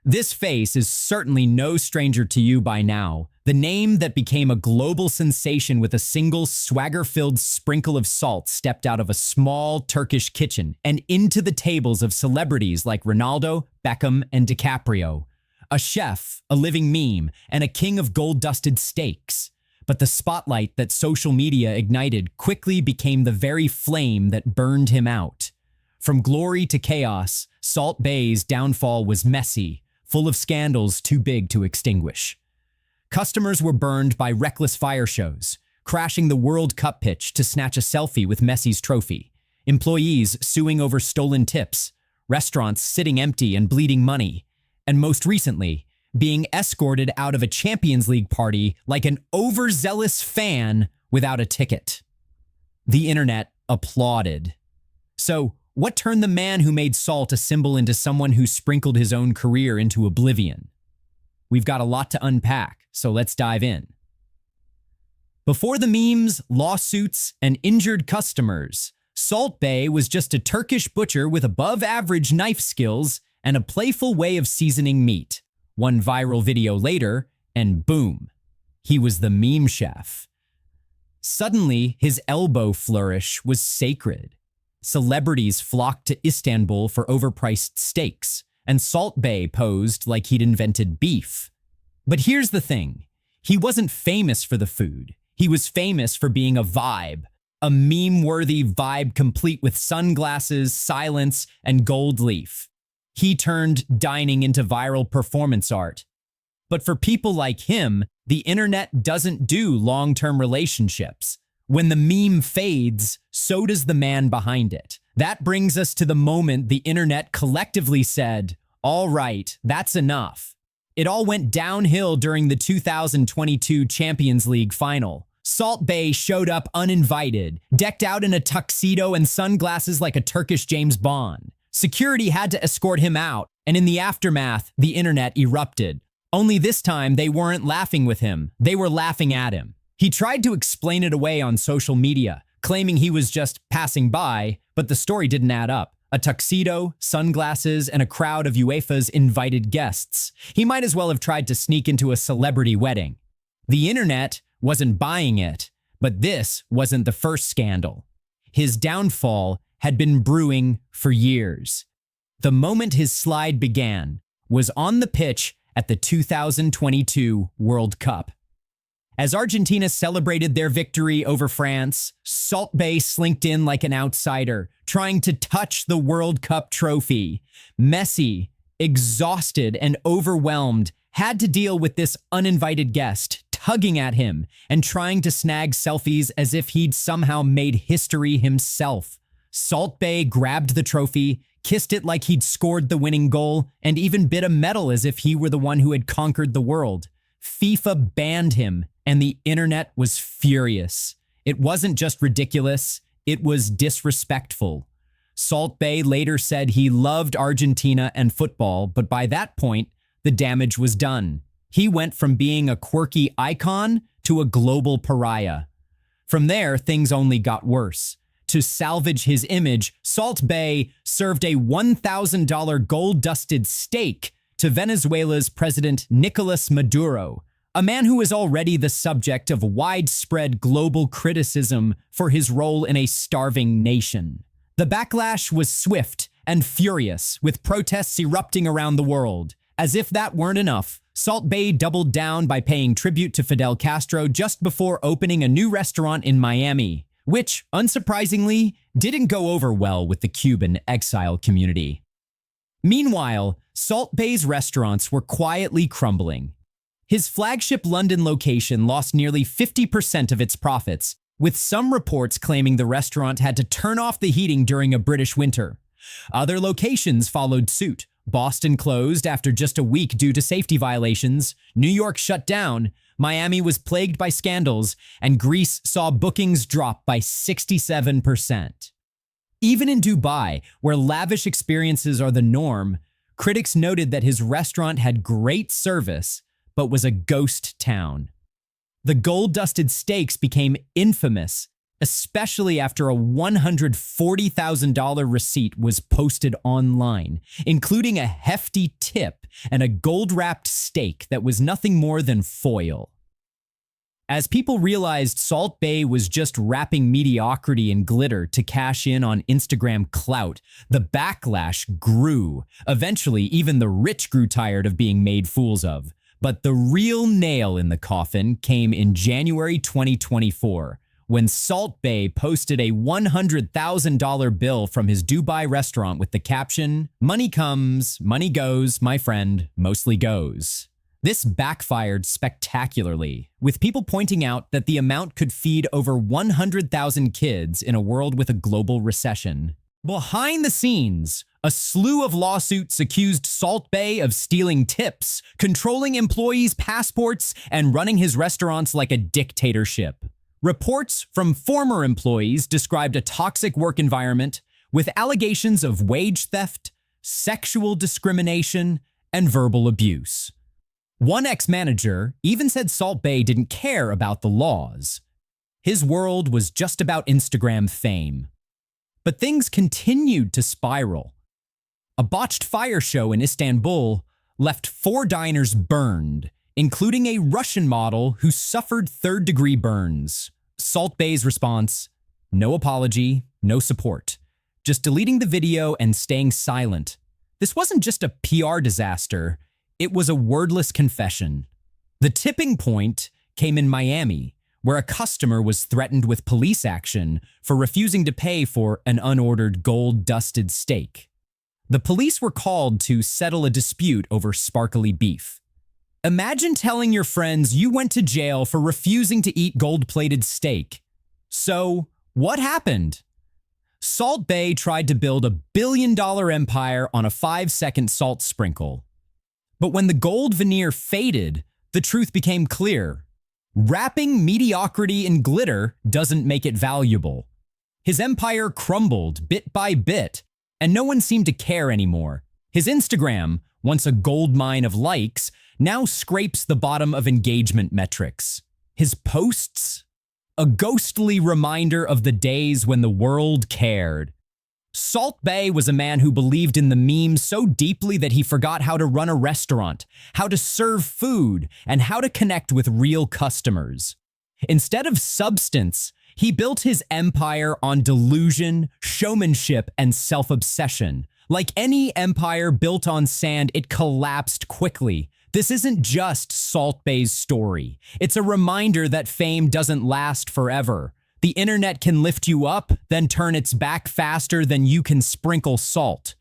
This face is certainly no stranger to you by now. The name that became a global sensation with a single swagger-filled sprinkle of salt stepped out of a small Turkish kitchen and into the tables of celebrities like Ronaldo, Beckham, and DiCaprio. A chef, a living meme, and a king of gold-dusted steaks. But the spotlight that social media ignited quickly became the very flame that burned him out. From glory to chaos, Salt Bae's downfall was messy, full of scandals too big to extinguish. Customers were burned by reckless fire shows, crashing the World Cup pitch to snatch a selfie with Messi's trophy, employees suing over stolen tips, restaurants sitting empty and bleeding money, and most recently, being escorted out of a Champions League party like an overzealous fan without a ticket. The internet applauded. So, what turned the man who made salt a symbol into someone who sprinkled his own career into oblivion? We've got a lot to unpack, so let's dive in. Before the memes, lawsuits, and injured customers, Salt Bae was just a Turkish butcher with above-average knife skills and a playful way of seasoning meat. One viral video later, and boom, he was the meme chef. Suddenly, his elbow flourish was sacred. Celebrities flocked to Istanbul for overpriced steaks, and Salt Bae posed like he'd invented beef. But here's the thing. He wasn't famous for the food. He was famous for being a vibe. A meme-worthy vibe complete with sunglasses, silence, and gold leaf. He turned dining into viral performance art. But for people like him, the internet doesn't do long-term relationships. When the meme fades, so does the man behind it. That brings us to the moment the internet collectively said, "All right, that's enough." It all went downhill during the 2022 Champions League final. Salt Bae showed up uninvited, decked out in a tuxedo and sunglasses like a Turkish James Bond. Security had to escort him out, and in the aftermath, the internet erupted. Only this time, they weren't laughing with him. They were laughing at him. He tried to explain it away on social media, claiming he was just passing by, but the story didn't add up. A tuxedo, sunglasses, and a crowd of UEFA's invited guests. He might as well have tried to sneak into a celebrity wedding. The internet wasn't buying it, but this wasn't the first scandal. His downfall had been brewing for years. The moment his slide began was on the pitch at the 2022 World Cup. As Argentina celebrated their victory over France, Salt Bae slinked in like an outsider, trying to touch the World Cup trophy. Messi, exhausted and overwhelmed, had to deal with this uninvited guest, tugging at him and trying to snag selfies as if he'd somehow made history himself. Salt Bae grabbed the trophy, kissed it like he'd scored the winning goal, and even bit a medal as if he were the one who had conquered the world. FIFA banned him, and the internet was furious. It wasn't just ridiculous, it was disrespectful. Salt Bae later said he loved Argentina and football, but by that point, the damage was done. He went from being a quirky icon to a global pariah. From there, things only got worse. To salvage his image, Salt Bae served a $1,000 gold-dusted steak to Venezuela's President Nicolas Maduro, a man who is already the subject of widespread global criticism for his role in a starving nation. The backlash was swift and furious, with protests erupting around the world. As if that weren't enough, Salt Bae doubled down by paying tribute to Fidel Castro just before opening a new restaurant in Miami, which, unsurprisingly, didn't go over well with the Cuban exile community. Meanwhile, Salt Bae's restaurants were quietly crumbling. His flagship London location lost nearly 50% of its profits, with some reports claiming the restaurant had to turn off the heating during a British winter. Other locations followed suit. Boston closed after just a week due to safety violations, New York shut down, Miami was plagued by scandals, and Greece saw bookings drop by 67%. Even in Dubai, where lavish experiences are the norm, critics noted that his restaurant had great service, but was a ghost town. The gold-dusted steaks became infamous, especially after a $140,000 receipt was posted online, including a hefty tip and a gold-wrapped steak that was nothing more than foil. As people realized Salt Bae was just wrapping mediocrity in glitter to cash in on Instagram clout, the backlash grew. Eventually, even the rich grew tired of being made fools of. But the real nail in the coffin came in January 2024, when Salt Bae posted a $100,000 bill from his Dubai restaurant with the caption, "Money comes, money goes, my friend, mostly goes." This backfired spectacularly, with people pointing out that the amount could feed over 100,000 kids in a world with a global recession. Behind the scenes, a slew of lawsuits accused Salt Bae of stealing tips, controlling employees' passports, and running his restaurants like a dictatorship. Reports from former employees described a toxic work environment with allegations of wage theft, sexual discrimination, and verbal abuse. One ex-manager even said Salt Bae didn't care about the laws. His world was just about Instagram fame. But things continued to spiral. A botched fire show in Istanbul left 4 diners burned, including a Russian model who suffered third-degree burns. Salt Bae's response: no apology, no support. Just deleting the video and staying silent. This wasn't just a PR disaster. It was a wordless confession. The tipping point came in Miami, where a customer was threatened with police action for refusing to pay for an unordered gold-dusted steak. The police were called to settle a dispute over sparkly beef. Imagine telling your friends you went to jail for refusing to eat gold-plated steak. So, what happened? Salt Bae tried to build a billion-dollar empire on a 5-second salt sprinkle. But when the gold veneer faded, the truth became clear. Wrapping mediocrity in glitter doesn't make it valuable. His empire crumbled bit by bit, and no one seemed to care anymore. His Instagram, once a goldmine of likes, now scrapes the bottom of engagement metrics. His posts? A ghostly reminder of the days when the world cared. Salt Bae was a man who believed in the meme so deeply that he forgot how to run a restaurant, how to serve food, and how to connect with real customers. Instead of substance, he built his empire on delusion, showmanship, and self-obsession. Like any empire built on sand, it collapsed quickly. This isn't just Salt Bae's story. It's a reminder that fame doesn't last forever. The internet can lift you up, then turn its back faster than you can sprinkle salt.